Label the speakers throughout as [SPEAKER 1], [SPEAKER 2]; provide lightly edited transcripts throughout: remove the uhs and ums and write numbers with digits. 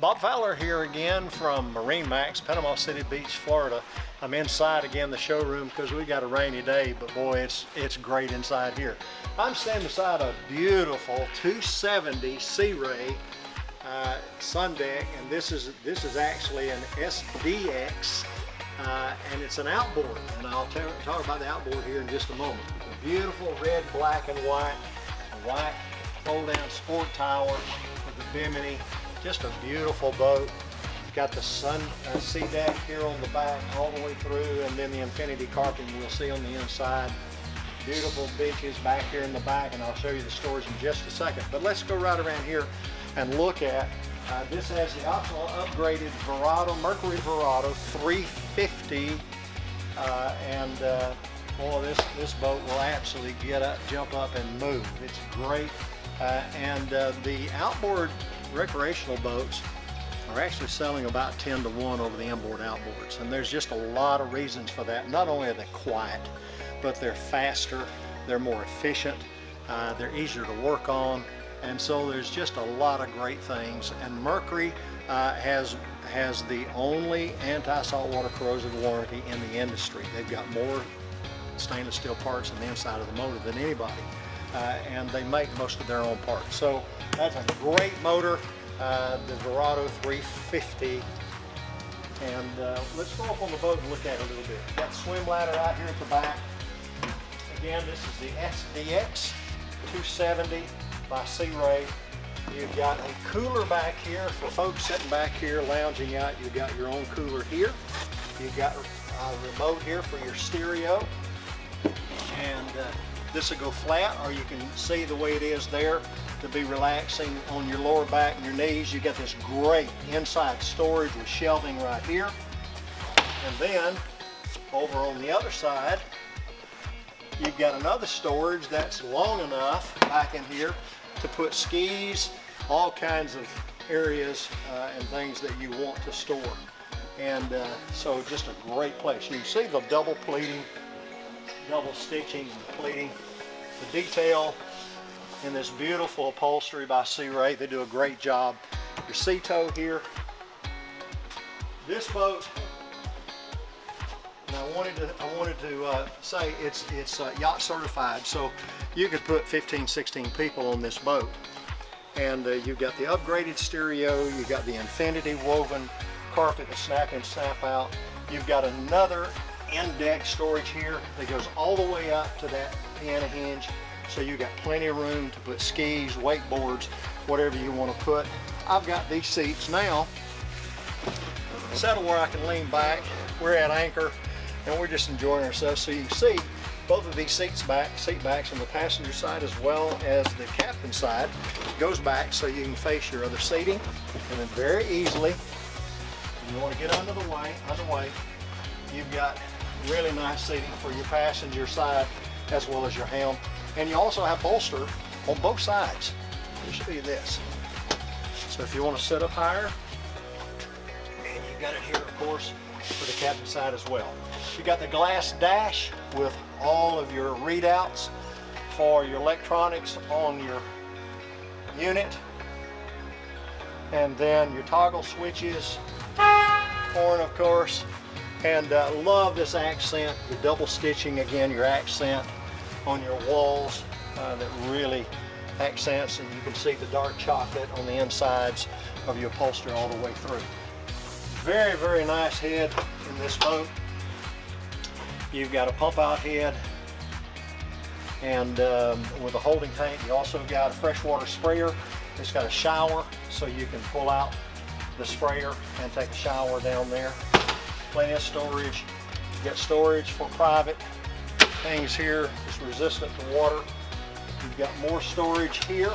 [SPEAKER 1] Bob Fowler here again from MarineMax, Panama City Beach, Florida. I'm inside again the showroom because we got a rainy day, but boy, it's great inside here. I'm standing beside a beautiful 270 Sea Ray sun deck, and this is actually an SDX, and it's an outboard. And I'll talk about the outboard here in just a moment. A beautiful red, black, and white fold-down sport tower with the bimini. Just a beautiful boat. It's got the sea deck here on the back all the way through, and then the infinity carping we'll see on the inside. Beautiful benches back here in the back, and I'll show you the storage in just a second. But let's go right around here and look at, this has the optional upgraded Verado, Mercury Verado 350, boy, this boat will absolutely get up, jump up, and move. It's great, the outboard recreational boats are actually selling about 10 to 1 over the inboard outboards, and there's just a lot of reasons for that. Not only are they quiet, but they're faster, they're more efficient, they're easier to work on, and so there's just a lot of great things. And Mercury has the only anti-saltwater corrosion warranty in the industry. They've got more stainless steel parts in the inside of the motor than anybody, and they make most of their own parts. So that's a great motor, the Verado 350. And let's go up on the boat and look at it a little bit. Got the swim ladder out here at the back. Again, this is the SDX 270 by Sea Ray. You've got a cooler back here for folks sitting back here lounging out. You've got your own cooler here. You've got a remote here for your stereo. And this will go flat, or you can see the way it is there to be relaxing on your lower back and your knees. You got this great inside storage with shelving right here. And then over on the other side, you've got another storage that's long enough back in here to put skis, all kinds of areas and things that you want to store. And so just a great place. You can see the double pleating, double stitching and pleating, the detail in this beautiful upholstery by Sea Ray. They do a great job. Your sea tow here. This boat, and I wanted to say it's yacht certified, so you could put 15, 16 people on this boat. And you've got the upgraded stereo, you've got the infinity woven carpet to snap in, snap out. You've got another in-deck storage here that goes all the way up to that piano hinge, so you've got plenty of room to put skis, wakeboards, whatever you want to put. I've got these seats now settled where I can lean back. We're at anchor and we're just enjoying ourselves. So you can see both of these seat backs on the passenger side as well as the captain side goes back, so you can face your other seating, and then very easily, if you want to get under the way, you've got really nice seating for your passenger side as well as your helm. And you also have bolster on both sides. Let me show you this. So if you want to sit up higher, and you've got it here, of course, for the captain side as well. You got the glass dash with all of your readouts for your electronics on your unit, and then your toggle switches, horn, of course. And love this accent, the double stitching, again, your accent on your walls that really accents, and you can see the dark chocolate on the insides of your upholstery all the way through. Very, very nice head in this boat. You've got a pump out head, and with a holding tank. You also got a freshwater sprayer. It's got a shower, so you can pull out the sprayer and take a shower down there. Plenty of storage. You got storage for private things here. It's resistant to water. You've got more storage here,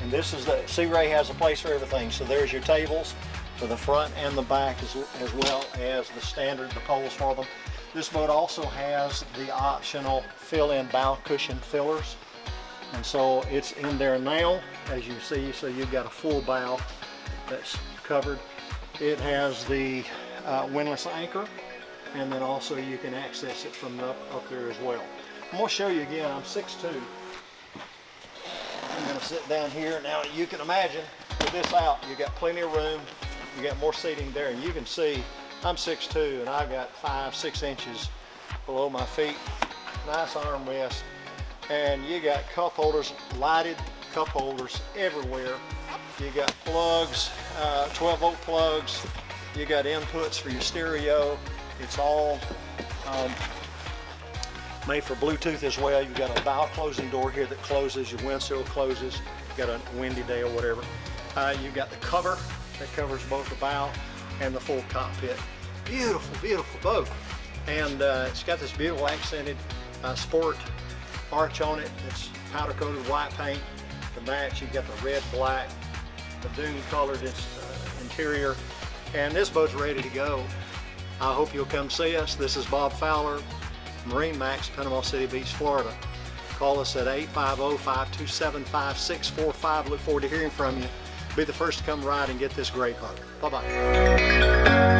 [SPEAKER 1] and this is the Sea Ray has a place for everything. So there's your tables for the front and the back, as well as the standard, the poles for them. This boat also has the optional fill-in bow cushion fillers, and so it's in there now, as you see. So you've got a full bow that's covered. It has the windlass anchor, and then also you can access it from up there as well. I'm going to show you again. I'm 6'2". I'm going to sit down here. Now you can imagine move this out, you got plenty of room. You got more seating there, and you can see I'm 6'2", and I've got 5-6 inches below my feet. Nice armrest, and you got cup holders, lighted cup holders everywhere. You got plugs, 12-volt plugs. You got inputs for your stereo. It's all made for Bluetooth as well. You've got a bow closing door here that closes, your windshield closes. You got a windy day or whatever. You've got the cover that covers both the bow and the full cockpit. Beautiful, beautiful boat. And it's got this beautiful accented sport arch on it. It's powder coated white paint to match. You've got the red, black, the dune colored interior. And this boat's ready to go. I hope you'll come see us. This is Bob Fowler, MarineMax, Panama City Beach, Florida. Call us at 850-527-5645. Look forward to hearing from you. Be the first to come ride and get this great boat. Bye-bye.